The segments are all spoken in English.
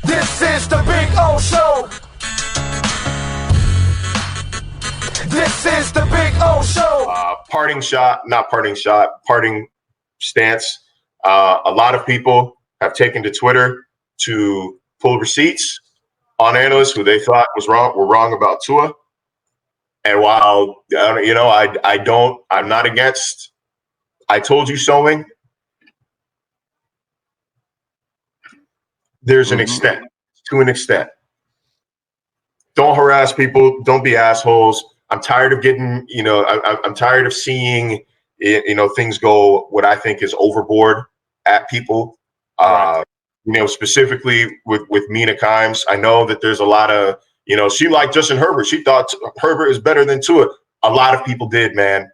This is the Big O Show. This is the Big O Show. Parting stance. A lot of people have taken to Twitter to pull receipts on analysts who they thought were wrong about Tua. And while I'm not against I told you soing, there's an extent, to an extent. Don't harass people. Don't be assholes. I'm tired of getting, I'm tired of seeing, things go what I think is overboard at people. Right. Specifically with Mina Kimes. I know that there's a lot of, she liked Justin Herbert. She thought Herbert is better than Tua. A lot of people did, man.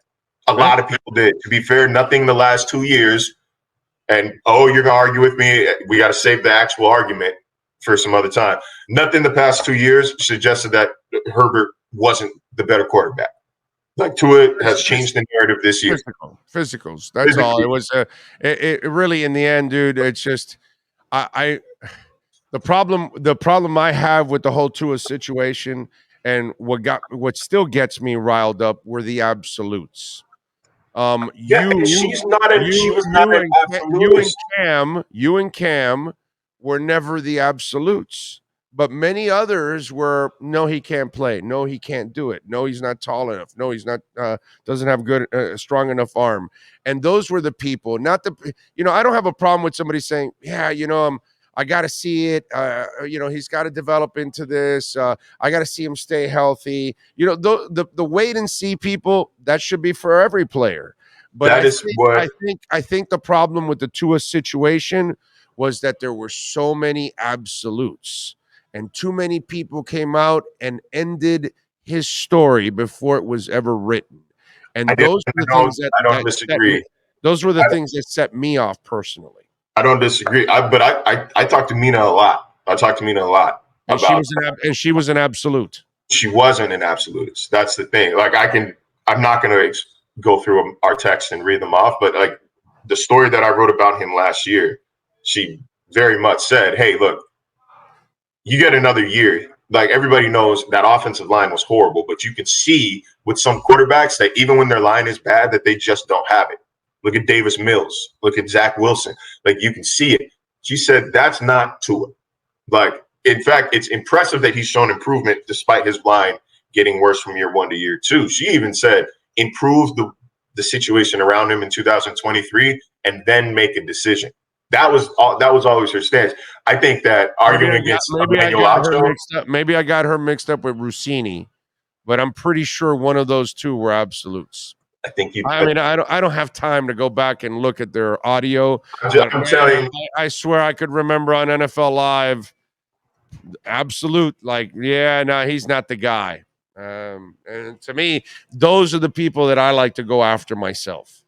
A lot of people did. To be fair, nothing the last 2 years. And, you're going to argue with me. We got to save the actual argument for some other time. Nothing the past 2 years suggested that Herbert wasn't the better quarterback. Like Tua has changed the narrative this year. Physicals. That's all. It was it really in the end, dude. It's just the problem I have with the whole Tua situation and what still gets me riled up were the absolutes. You and Cam were never the absolutes, but many others were. No, he can't play. No, he can't do it. No, he's not tall enough. No, he's not. Doesn't have good, strong enough arm. And those were the people. Not the. I don't have a problem with somebody saying, yeah, I got to see it. He's got to develop into this. I got to see him stay healthy. The wait and see people, that should be for every player. But I think the problem with the Tua situation was that there were so many absolutes and too many people came out and ended his story before it was ever written. And those were the things that set me off personally. I don't disagree. But I talked to Mina a lot. And she was an absolute. She wasn't an absolutist. That's the thing. Like I'm not going to go through our text and read them off, but like the story that I wrote about him last year, she very much said, hey, look, you get another year. Like everybody knows that offensive line was horrible, but you can see with some quarterbacks that even when their line is bad, that they just don't have it. Look at Davis Mills. Look at Zach Wilson. Like you can see it. She said that's not Tua. Like, in fact, it's impressive that he's shown improvement despite his line getting worse from year 1 to year 2. She even said improve the situation around him in 2023 and then make a decision. That was always her stance. I think that arguing against maybe I got her mixed up with Rossini, but I'm pretty sure one of those two were absolutes. I don't have time to go back and look at their audio. I'm telling you, I swear I could remember on NFL Live, absolute. Like, he's not the guy. And to me, those are the people that I like to go after myself.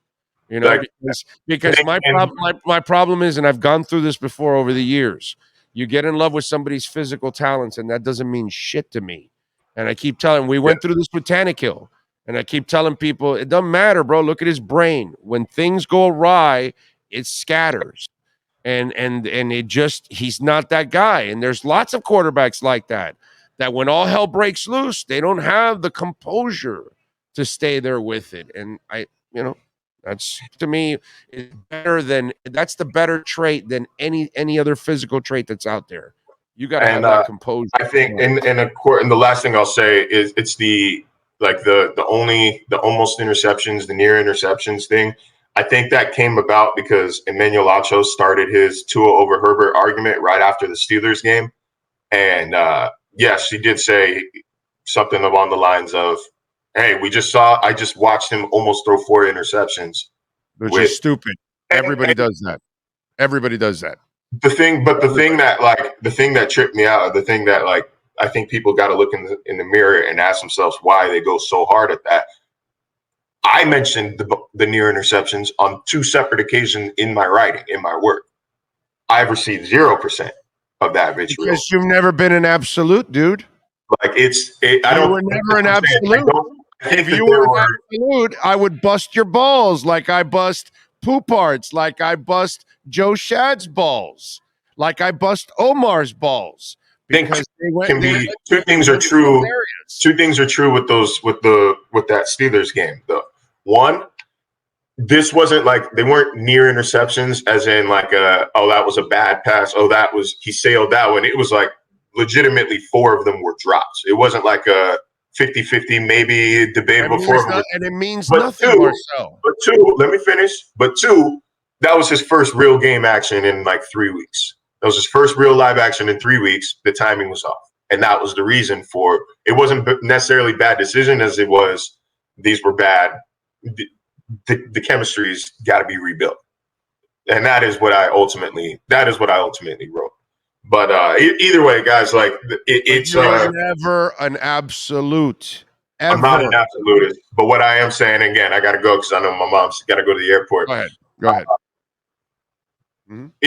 Because my problem is, and I've gone through this before over the years. You get in love with somebody's physical talents, and that doesn't mean shit to me. And I keep telling. We went through this with Tannehill. And I keep telling people, it doesn't matter, bro. Look at his brain. When things go awry, it scatters. And he's not that guy. And there's lots of quarterbacks like that when all hell breaks loose, they don't have the composure to stay there with it. And that's, to me, that's the better trait than any other physical trait that's out there. You got to have that composure. I think, and the last thing I'll say is it's the almost interceptions, the near interceptions thing. I think that came about because Emmanuel Acho started his Tua over Herbert argument right after the Steelers game. And yes, he did say something along the lines of, hey, I just watched him almost throw 4 interceptions. Which is stupid. Everybody does that. The thing that tripped me out, the thing that like, I think people got to look in the mirror and ask themselves why they go so hard at that. I mentioned the near interceptions on 2 separate occasions in my writing, in my work. I've received 0% of that vitriol. Because you've never been an absolute, dude. Like you were never an absolute. If you were an absolute, I would bust your balls like I bust Poop Arts, like I bust Joe Shad's balls. like I bust Omar's balls. Because two things are true. Two things are true with that Steelers game though. One, this wasn't like they weren't near interceptions, as in like that was a bad pass. He sailed that one. It was like legitimately 4 of them were drops. It wasn't like a 50-50, maybe debatable. And it means nothing, Marcel. But 2, let me finish. But 2, that was his first real game action in like 3 weeks. That was his first real live action in 3 weeks. The timing was off. And that was the reason for it. Wasn't necessarily bad decision as it was. These were bad. The chemistry's got to be rebuilt. And that is what I ultimately wrote. But either way, guys, like it's never an absolute. Ever. I'm not an absolutist. But what I am saying, again, I got to go because I know my mom's got to go to the airport. Go ahead.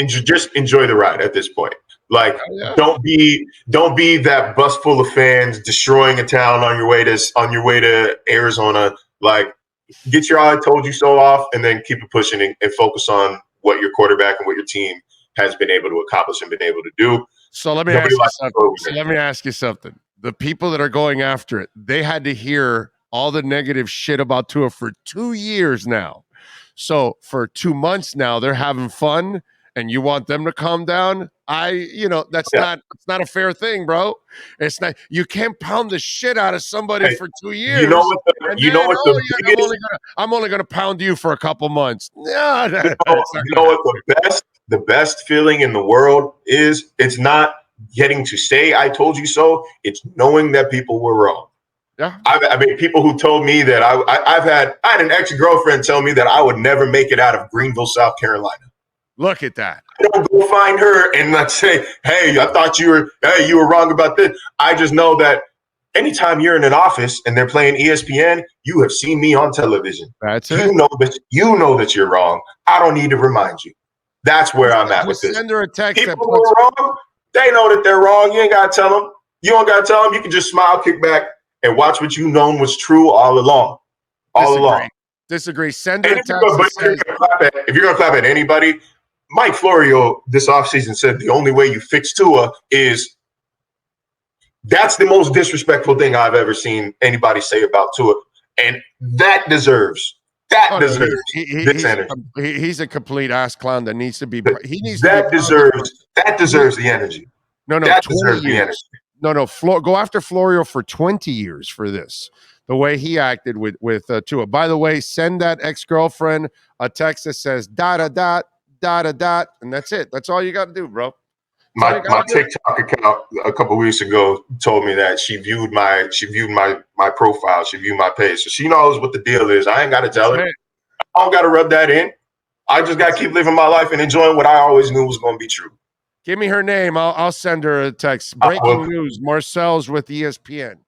Just enjoy the ride at this point. Like, don't be that bus full of fans destroying a town on your way to Arizona. Like, get your "I told you so" off, and then keep it pushing and focus on what your quarterback and what your team has been able to accomplish and been able to do. So let me ask you something. The people that are going after it, they had to hear all the negative shit about Tua for 2 years now. So for 2 months now, they're having fun, and you want them to calm down? It's not a fair thing, bro. It's not. You can't pound the shit out of somebody for 2 years. I'm only gonna pound you for a couple months. The best feeling in the world is? It's not getting to say "I told you so." It's knowing that people were wrong. Yeah, I mean, people who told me that I had an ex-girlfriend tell me that I would never make it out of Greenville, South Carolina. Look at that. I don't go find her and not say, "Hey, I thought you were wrong about this." I just know that anytime you're in an office and they're playing ESPN, you have seen me on television. That's it. You know that you're wrong. I don't need to remind you. That's where I'm at with this. Send her a text. People who are wrong, they know that they're wrong. You ain't got to tell them. You don't got to tell them. You can just smile, kick back, and watch what you known was true all along. Disagree. Send her a text. If you're going to clap at anybody, Mike Florio this offseason said the only way you fix Tua is that's the most disrespectful thing I've ever seen anybody say about Tua. And that deserves this energy. He's a complete ass clown that needs to be. That deserves the energy. That deserves the energy. Go after Florio for 20 years for this. The way he acted with Tua. By the way, send that ex-girlfriend a text that says dot, and that's it. That's all you got to do, bro. My TikTok account a couple weeks ago told me that she viewed my profile, she viewed my page, so she knows what the deal is. I ain't got to tell her. I don't got to rub that in. I just got to keep living my life and enjoying what I always knew was going to be true. Give me her name. I'll send her a text. Breaking news: Marcel's with ESPN.